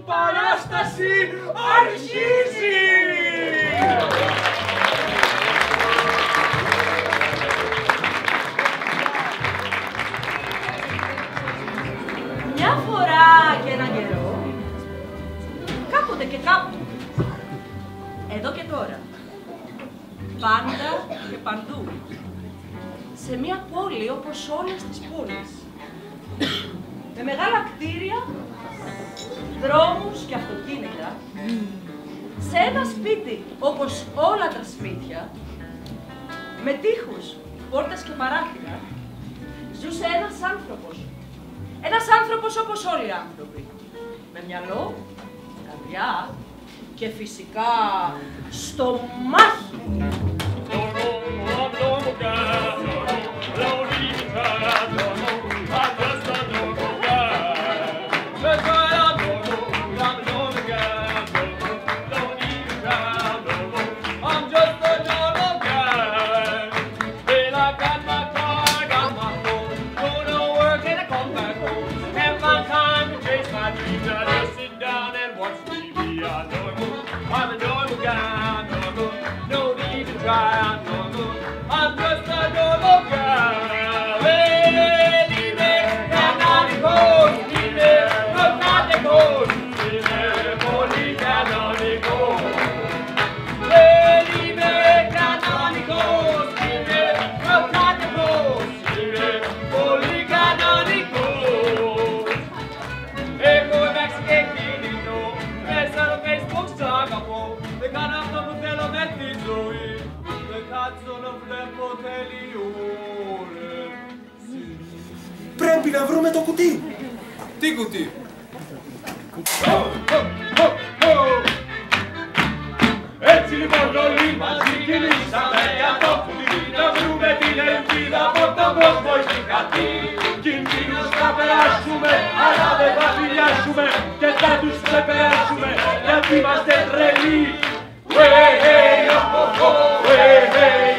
Παράσταση αρχίζει! Μια φορά και έναν καιρό, κάποτε και κάπου, εδώ και τώρα, πάντα και παντού, σε μια πόλη όπως όλες τις πόλεις, με μεγάλα κτίρια, δρόμους και αυτοκίνητα, σε ένα σπίτι όπως όλα τα σπίτια, με τοίχους, πόρτες και παράθυρα, ζούσε ένας άνθρωπος. Ένας άνθρωπος όπως όλοι οι άνθρωποι. Με μυαλό, καρδιά και φυσικά στομάχι. Πρέπει να βρούμε το κουτί. Τι κουτί? Έτσι λοιπόν όλοι μαζί κινήσαμε για το κουτί, να βρούμε την ελπίδα από τον κόσμο ησυχατή. Κινδύνους θα περάσουμε, αλλά δεν θα φιλιάσουμε και θα τους ξεπεράσουμε, γιατί είμαστε τρελοί. Hey, hey, oh, oh, hey, hey.